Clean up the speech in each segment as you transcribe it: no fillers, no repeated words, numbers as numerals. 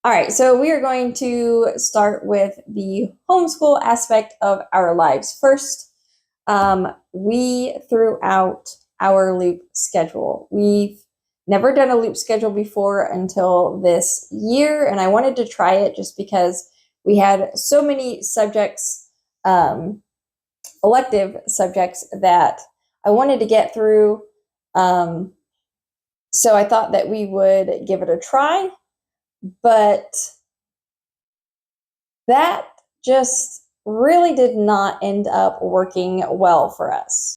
All right, so we are going to start with the homeschool aspect of our lives. First, we threw out our loop schedule. We've never done a loop schedule before until this year, and I wanted to try it just because we had so many subjects, elective subjects, that I wanted to get through. So I thought that we would give it a try, but that just really did not end up working well for us.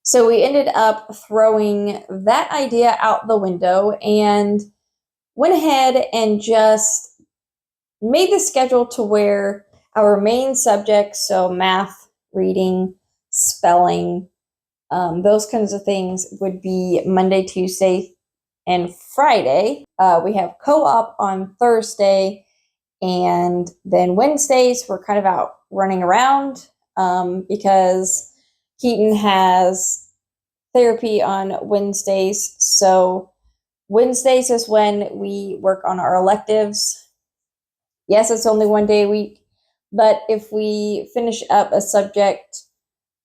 So we ended up throwing that idea out the window and went ahead and just made the schedule to where our main subjects, so math, reading, spelling, those kinds of things, would be Monday, Tuesday, and Friday. We have co-op on Thursday, and then Wednesdays we're kind of out running around because Keaton has therapy on Wednesdays. So Wednesdays is when we work on our electives. Yes, it's only one day a week, but if we finish up a subject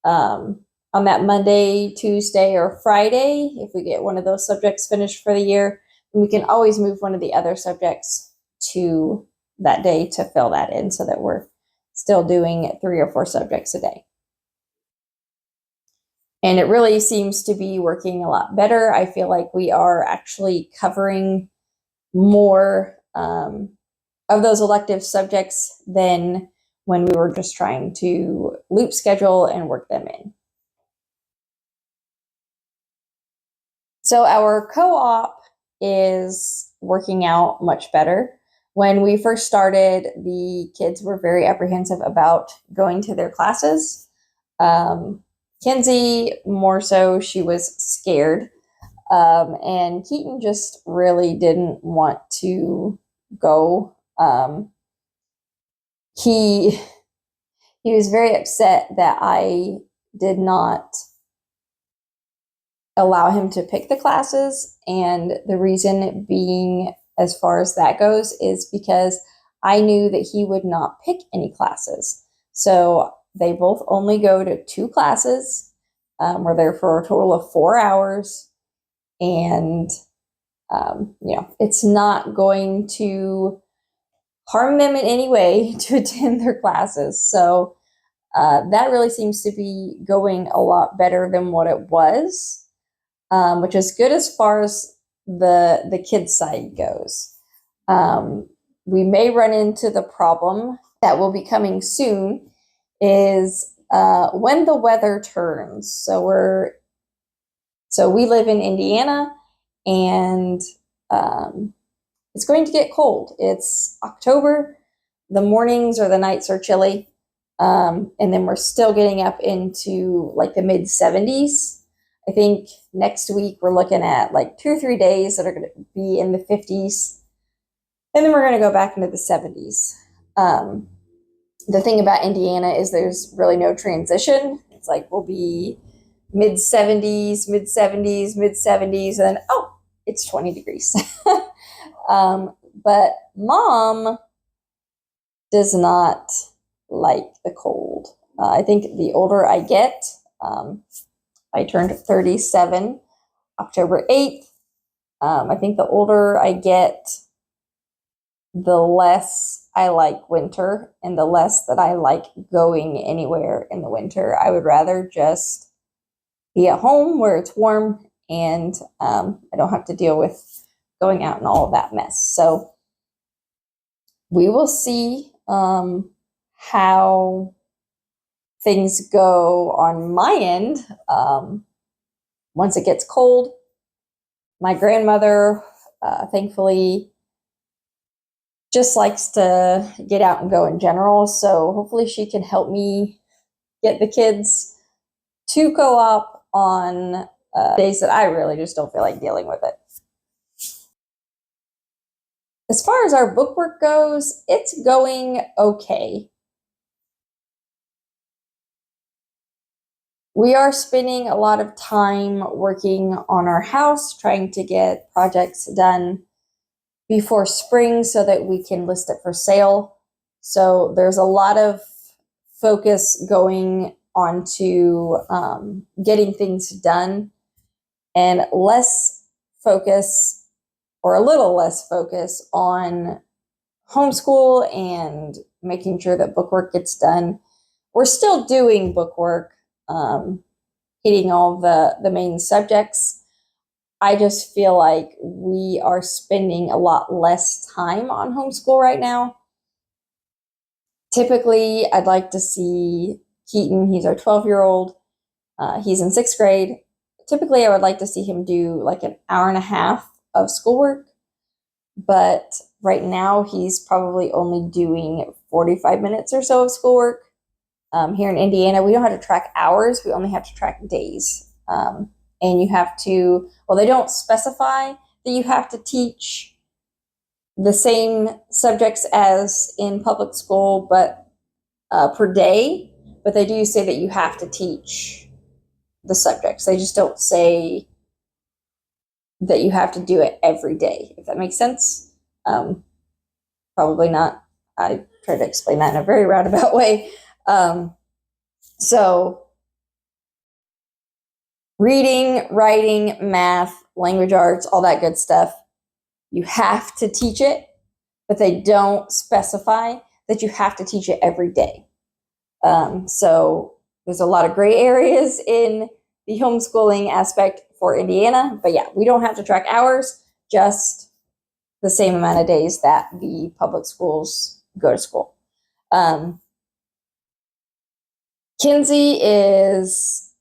on that Monday, Tuesday, or Friday, if we get one of those subjects finished for the year, we can always move one of the other subjects to that day to fill that in so that we're still doing 3 or 4 subjects a day. And it really seems to be working a lot better. I feel like we are actually covering more of those elective subjects than when we were just trying to loop schedule and work them in. So our co-op is working out much better. When we first started, the kids were very apprehensive about going to their classes. Kenzie, more so, she was scared. And Keaton just really didn't want to go. He was very upset that I did not allow him to pick the classes. And the reason being, as far as that goes, is because I knew that he would not pick any classes. So they both only go to 2 classes. We're there for a total of 4 hours. And, it's not going to harm them in any way to attend their classes. So that really seems to be going a lot better than what it was, which is good as far as the kids' side goes. We may run into the problem that will be coming soon is when the weather turns. So we live in Indiana, and it's going to get cold. It's October. The mornings or the nights are chilly. And then we're still getting up into like the mid 70s. I think next week we're looking at like 2 or 3 days that are going to be in the 50s. And then we're going to go back into the 70s. The thing about Indiana is there's really no transition. It's like we'll be mid 70s, mid 70s, mid 70s, and then, it's 20 degrees. But Mom does not like the cold. I think the older I get, I turned 37 October 8th. I think the older I get, the less I like winter and the less that I like going anywhere in the winter. I would rather just be at home where it's warm and I don't have to deal with going out and all of that mess. So we will see how things go on my end. Once it gets cold, my grandmother, thankfully, just likes to get out and go in general. So hopefully she can help me get the kids to co-op on days that I really just don't feel like dealing with it. As far as our bookwork goes, it's going okay. We are spending a lot of time working on our house, trying to get projects done before spring so that we can list it for sale. So there's a lot of focus going on to getting things done, and less focus, or a little less focus, on homeschool and making sure that bookwork gets done. We're still doing bookwork, hitting all the main subjects. I just feel like we are spending a lot less time on homeschool right now. Typically, I'd like to see Keaton, he's our 12-year-old, he's in 6th grade. Typically, I would like to see him do like an hour and a half of schoolwork, but right now he's probably only doing 45 minutes or so of schoolwork. Here in Indiana, we don't have to track hours, we only have to track days. And you have to, well, they don't specify that you have to teach the same subjects as in public school, but per day, but they do say that you have to teach the subjects. They just don't say that you have to do it every day, if that makes sense. Probably not. I tried to explain that in a very roundabout way. So reading, writing, math, language arts, all that good stuff, you have to teach it, but they don't specify that you have to teach it every day. So there's a lot of gray areas in the homeschooling aspect for Indiana, but yeah, we don't have to track hours, just the same amount of days that the public schools go to school. Kinsey is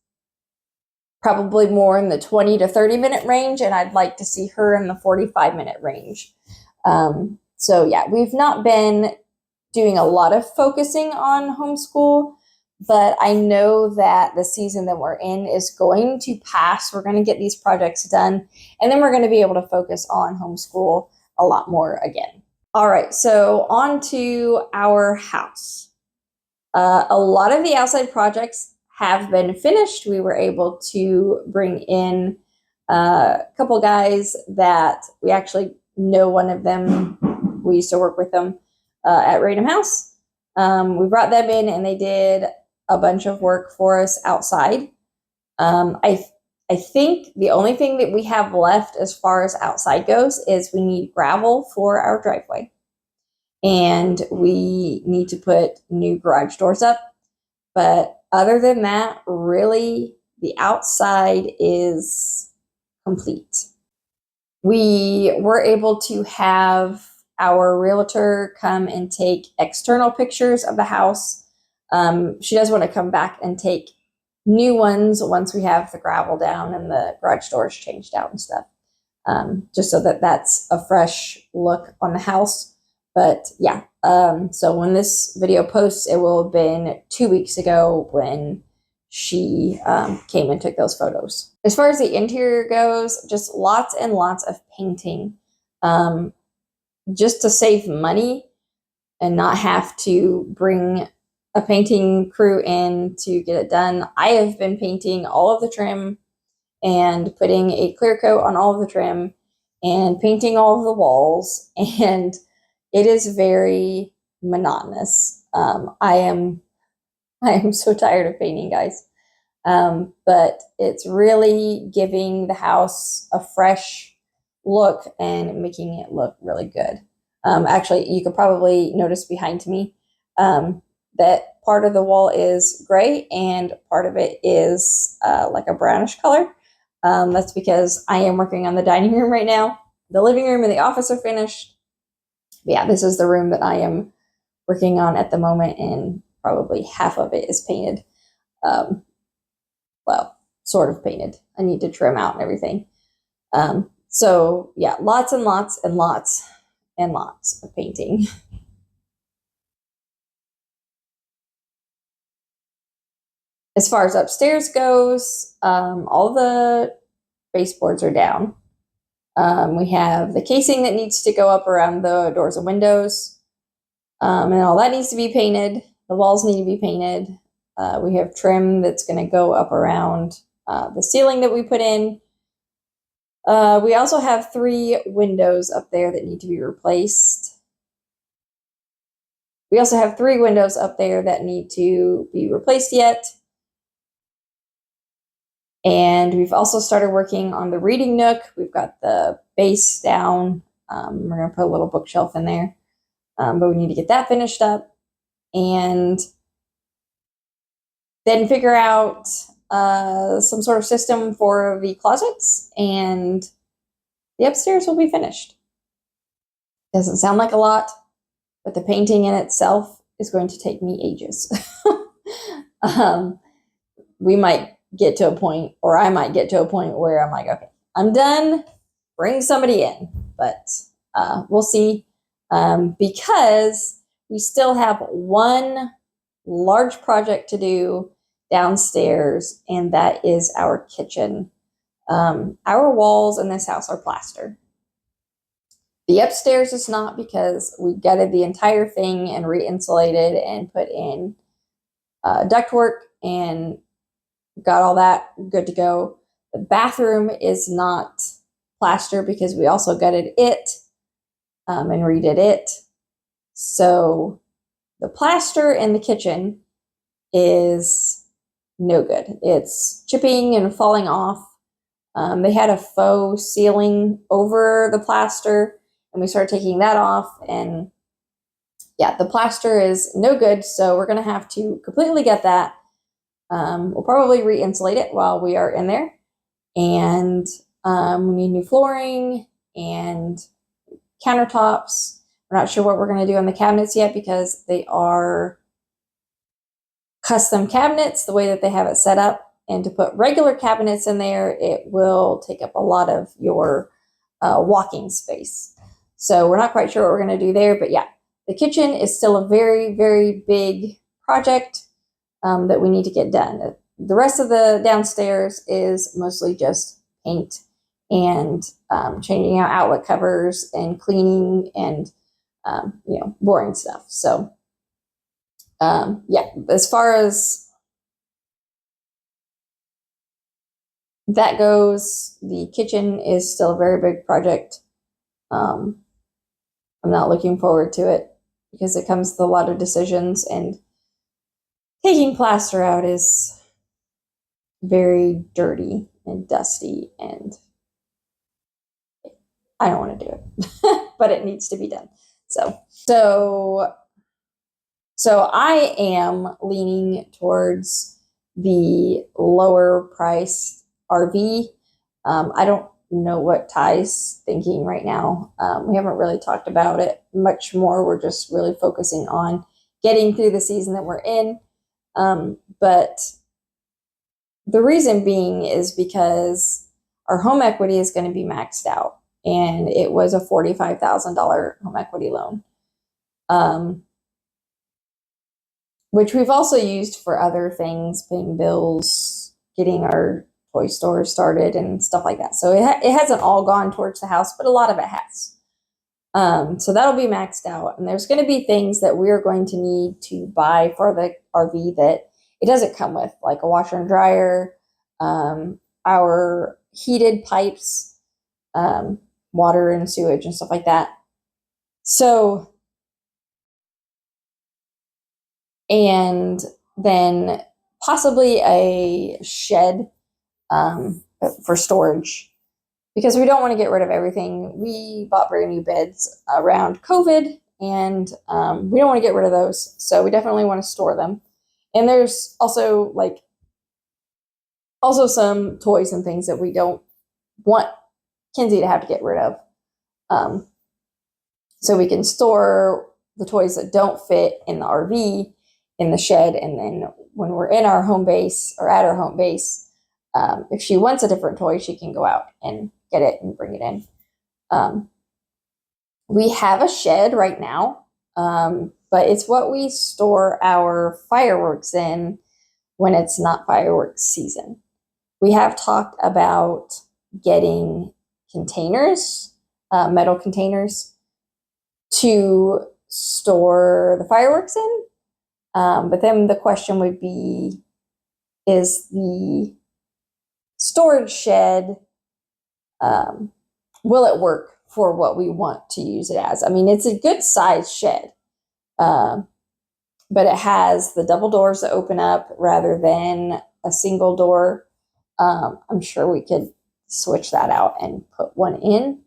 probably more in the 20 to 30 minute range, and I'd like to see her in the 45-minute range. So yeah, we've not been doing a lot of focusing on homeschool, but I know that the season that we're in is going to pass. We're going to get these projects done, and then we're going to be able to focus on homeschool a lot more again. All right, so on to our house. A lot of the outside projects have been finished. We were able to bring in a couple guys that we actually know. One of them, we used to work with them at Random House. We brought them in, and they did a bunch of work for us outside. I think the only thing that we have left as far as outside goes is we need gravel for our driveway, and we need to put new garage doors up. But other than that, really, the outside is complete. We were able to have our realtor come and take external pictures of the house. She does want to come back and take new ones once we have the gravel down and the garage doors changed out and stuff, just so that that's a fresh look on the house. But yeah, so when this video posts, it will have been 2 weeks ago when she came and took those photos. As far as the interior goes, just lots and lots of painting, just to save money and not have to bring a painting crew in to get it done. I have been painting all of the trim and putting a clear coat on all of the trim and painting all of the walls, and it is very monotonous. I am so tired of painting, guys. But it's really giving the house a fresh look and making it look really good. Actually, you could probably notice behind me that part of the wall is gray and part of it is like a brownish color. That's because I am working on the dining room right now. The living room and the office are finished. But yeah, this is the room that I am working on at the moment, and probably half of it is painted. Well, sort of painted. I need to trim out and everything. So yeah, lots and lots and lots and lots of painting. As far as upstairs goes, all the baseboards are down. We have the casing that needs to go up around the doors and windows, and all that needs to be painted. The walls need to be painted. We have trim that's going to go up around the ceiling that we put in. We also have 3 windows up there that need to be replaced. We also have 3 windows up there that need to be replaced yet. And we've also started working on the reading nook. We've got the base down. We're going to put a little bookshelf in there. But we need to get that finished up. And then figure out some sort of system for the closets. And the upstairs will be finished. Doesn't sound like a lot, but the painting in itself is going to take me ages. We might get to a point, or I might get to a point where I'm like, okay, I'm done, bring somebody in. But we'll see, because we still have one large project to do downstairs, and that is our kitchen. Our walls in this house are plaster. The upstairs is not, because we gutted the entire thing and re-insulated and put in ductwork and got all that good to go. The bathroom is not plaster because we also gutted it and redid it. So the plaster in the kitchen is no good. It's chipping and falling off. They had a faux ceiling over the plaster, and we started taking that off, and yeah, the plaster is no good, so we're going to have to completely get that. We'll probably re-insulate it while we are in there, and we need new flooring and countertops. We're not sure what we're going to do on the cabinets yet because they are custom cabinets the way that they have it set up, and to put regular cabinets in there, it will take up a lot of your walking space. So we're not quite sure what we're going to do there, but yeah, the kitchen is still a very, very big project that we need to get done. The rest of the downstairs is mostly just paint and changing out outlet covers and cleaning and boring stuff. So yeah, as far as that goes, the kitchen is still a very big project. I'm not looking forward to it because it comes with a lot of decisions, and taking plaster out is very dirty and dusty, and I don't want to do it, but it needs to be done. So I am leaning towards the lower price RV. I don't know what Ty's thinking right now. We haven't really talked about it much more. We're just really focusing on getting through the season that we're in. But the reason being is because our home equity is going to be maxed out, and it was a $45,000 home equity loan, which we've also used for other things, paying bills, getting our toy store started, and stuff like that. So it hasn't all gone towards the house, but a lot of it has. So that'll be maxed out, and there's going to be things that we're going to need to buy for the RV that it doesn't come with, like a washer and dryer, our heated pipes, water and sewage and stuff like that. So, and then possibly a shed for storage, because we don't want to get rid of everything. We bought brand new beds around COVID, and we don't want to get rid of those. So we definitely want to store them. And there's also some toys and things that we don't want Kinsey to have to get rid of. So we can store the toys that don't fit in the RV in the shed, and then when we're in our home base or at our home base, if she wants a different toy, she can go out and get it and bring it in. We have a shed right now, but it's what we store our fireworks in when it's not fireworks season. We have talked about getting containers, metal containers, to store the fireworks in. But then the question would be, is the storage shed will it work for what we want to use it as? I mean, it's a good size shed, but it has the double doors that open up rather than a single door. I'm sure we could switch that out and put one in.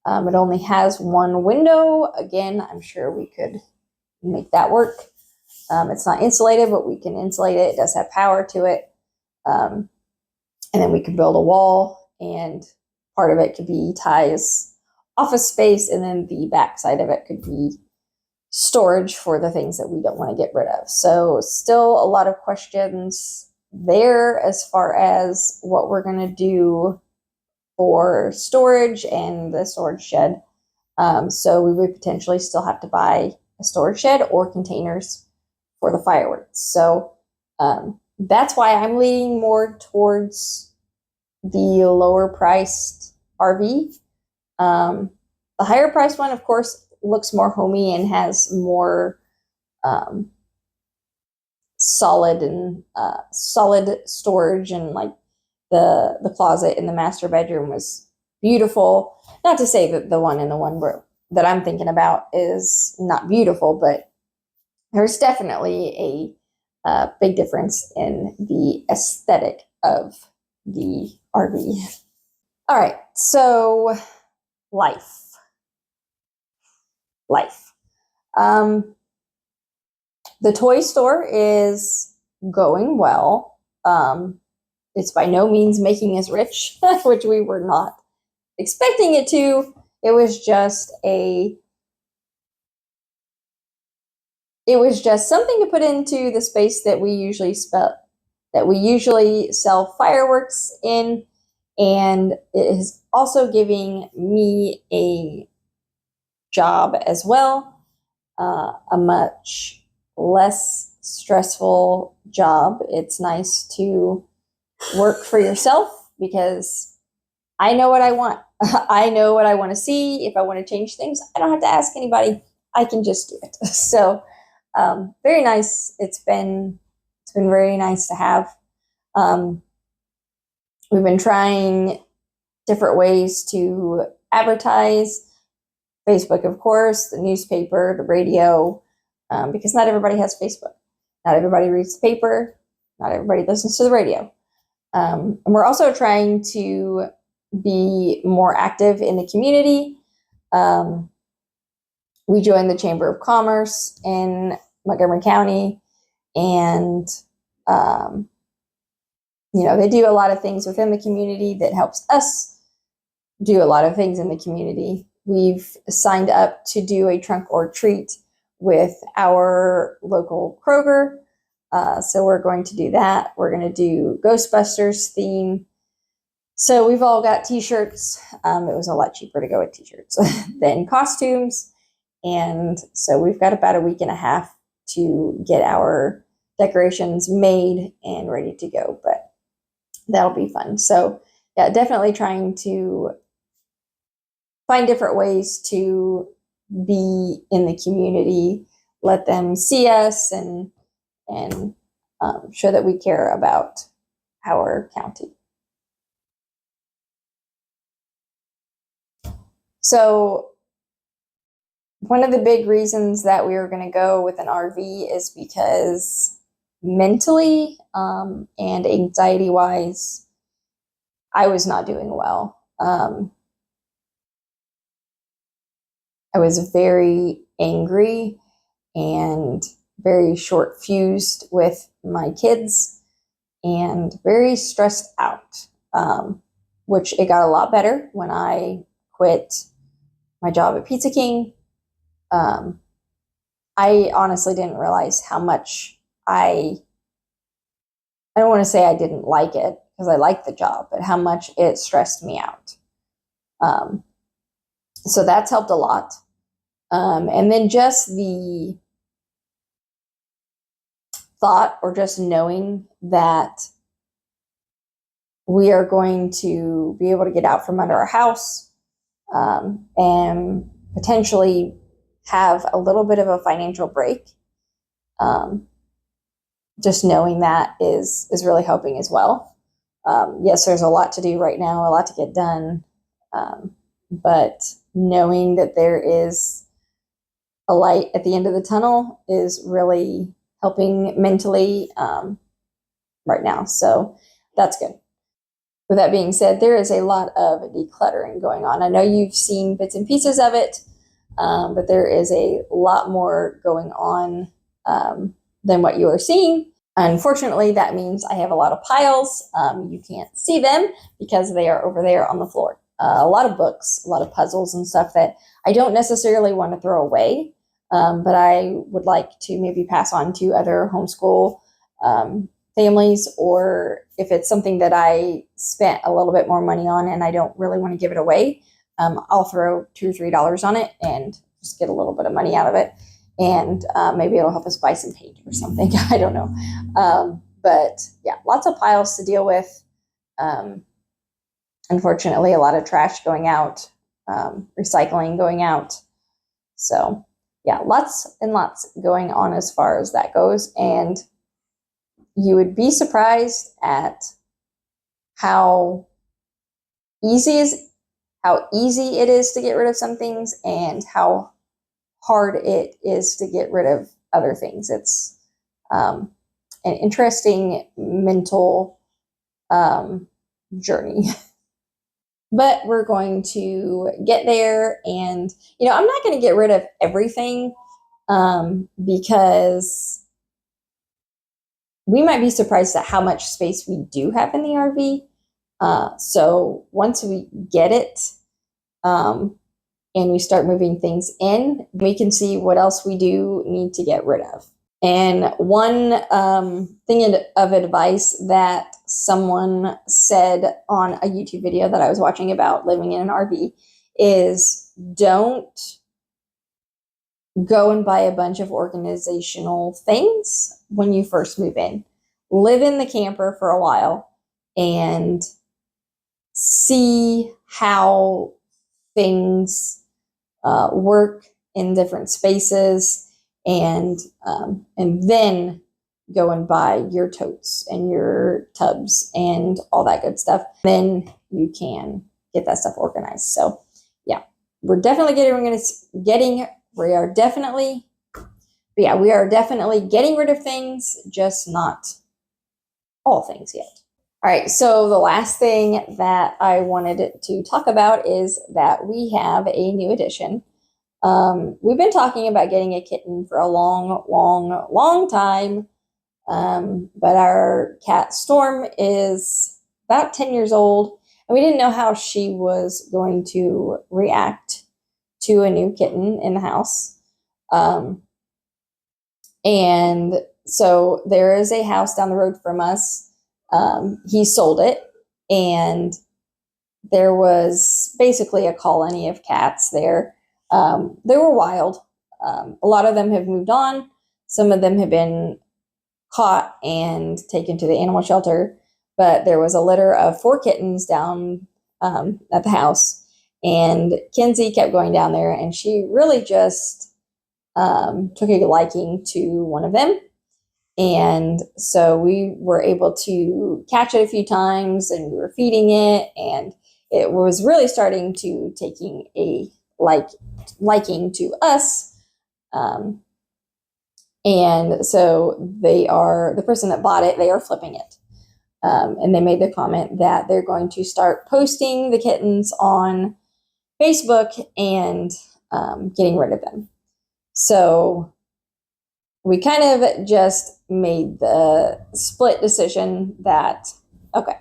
It only has one window. Again, I'm sure we could make that work. It's not insulated, but we can insulate it. It does have power to it. And then we could build a wall, and part of it could be Ty's office space, and then the back side of it could be storage for the things that we don't want to get rid of. So still a lot of questions there as far as what we're going to do for storage and the storage shed. So we would potentially still have to buy a storage shed or containers for the fireworks. So that's why I'm leaning more towards the lower priced RV. The higher priced one, of course, looks more homey and has more solid storage, and like the closet in the master bedroom was beautiful. Not to say that the one in the one that I'm thinking about is not beautiful, but there's definitely a big difference in the aesthetic of the RV. All right, so life. The toy store is going well. It's by no means making us rich, which we were not expecting it to. It was just something to put into the space that we usually sell fireworks in, and it is also giving me a job as well, a much less stressful job. It's nice to work for yourself because I know what I want. I know what I want to see. If I want to change things, I don't have to ask anybody. I can just do it. So very nice. It's been very nice to have. We've been trying different ways to advertise. Facebook, of course, the newspaper, the radio, because not everybody has Facebook. Not everybody reads the paper. Not everybody listens to the radio. And we're also trying to be more active in the community. We joined the Chamber of Commerce in Montgomery County, and they do a lot of things within the community that helps us do a lot of things in the community. We've signed up to do a trunk or treat with our local Kroger. So we're going to do that. We're going to do Ghostbusters theme. So we've all got t-shirts. It was a lot cheaper to go with t-shirts than costumes. And so we've got about a week and a half to get our decorations made and ready to go, but that'll be fun. So yeah, definitely trying to find different ways to be in the community, let them see us, and show that we care about our county. So one of the big reasons that we were going to go with an RV is because mentally and anxiety-wise, I was not doing well. I was very angry and very short-fused with my kids and very stressed out, which it got a lot better when I quit my job at Pizza King. I honestly didn't realize how much I don't want to say I didn't like it, because I liked the job, but how much it stressed me out. So that's helped a lot. And then just the thought, or just knowing that we are going to be able to get out from under our house, and potentially have a little bit of a financial break. Just knowing that is really helping as well. Yes, there's a lot to do right now, a lot to get done. But knowing that there is a light at the end of the tunnel is really helping mentally right now. So that's good. With that being said, there is a lot of decluttering going on. I know you've seen bits and pieces of it, but there is a lot more going on than what you are seeing. Unfortunately, that means I have a lot of piles. You can't see them because they are over there on the floor. A lot of books, a lot of puzzles and stuff that I don't necessarily want to throw away, but I would like to maybe pass on to other homeschool families, or if it's something that I spent a little bit more money on and I don't really want to give it away, I'll throw $2 or $3 on it and just get a little bit of money out of it. And maybe it'll help us buy some paint or something. I don't know. But yeah, lots of piles to deal with. Unfortunately, a lot of trash going out, recycling going out. So yeah, lots and lots going on as far as that goes. And you would be surprised at how easy it is to get rid of some things and how hard it is to get rid of other things. It's an interesting mental journey. But we're going to get there. And, I'm not going to get rid of everything because we might be surprised at how much space we do have in the RV. So once we get it and we start moving things in, we can see what else we do need to get rid of. And one thing of advice that someone said on a YouTube video that I was watching about living in an RV is don't go and buy a bunch of organizational things when you first move in. Live in the camper for a while and see how things work in different spaces, and then go and buy your totes and your tubs and all that good stuff. Then you can get that stuff organized. So yeah, we are definitely getting rid of things, just not all things yet. All right, so the last thing that I wanted to talk about is that we have a new addition. We've been talking about getting a kitten for a long time, but our cat Storm is about 10 years old, and we didn't know how she was going to react to a new kitten in the house. And so there is a house down the road from us. He sold it, and there was basically a colony of cats there. They were wild. A lot of them have moved on. Some of them have been caught and taken to the animal shelter, but there was a litter of 4 kittens down at the house, and Kinsey kept going down there, and she really just took a liking to one of them. And so we were able to catch it a few times, and we were feeding it, and it was really starting to taking a liking to us. And so the person that bought it, they are flipping it. And they made the comment that they're going to start posting the kittens on Facebook and getting rid of them. So we kind of just made the split decision that, okay,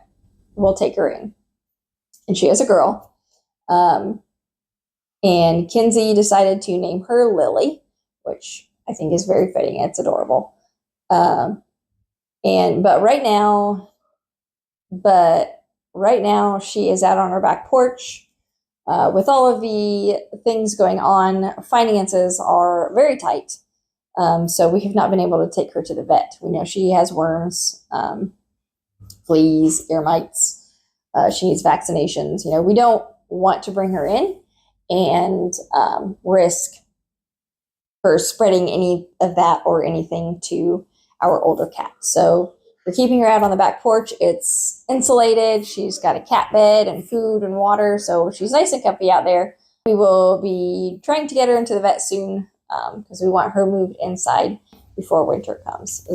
we'll take her in. And she is a girl. And Kinsey decided to name her Lily, which I think is very fitting. It's adorable. But right now she is out on her back porch. With all of the things going on, finances are very tight. So we have not been able to take her to the vet. We know she has worms, fleas, ear mites. She needs vaccinations. We don't want to bring her in and risk her spreading any of that or anything to our older cat. So we're keeping her out on the back porch. It's insulated. She's got a cat bed and food and water, so she's nice and comfy out there. We will be trying to get her into the vet soon because we want her moved inside before winter comes.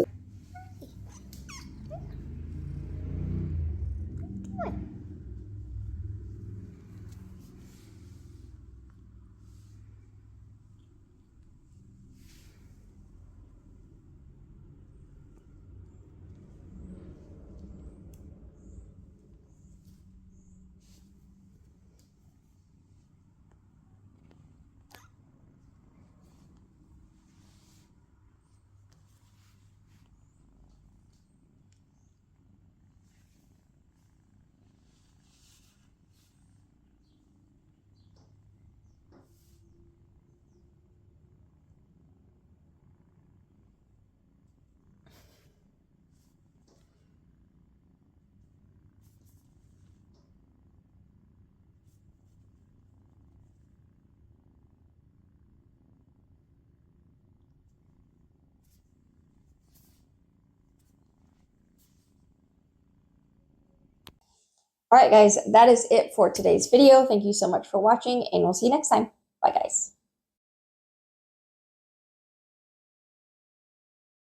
All right, guys, that is it for today's video. Thank you so much for watching, and we'll see you next time. Bye, guys.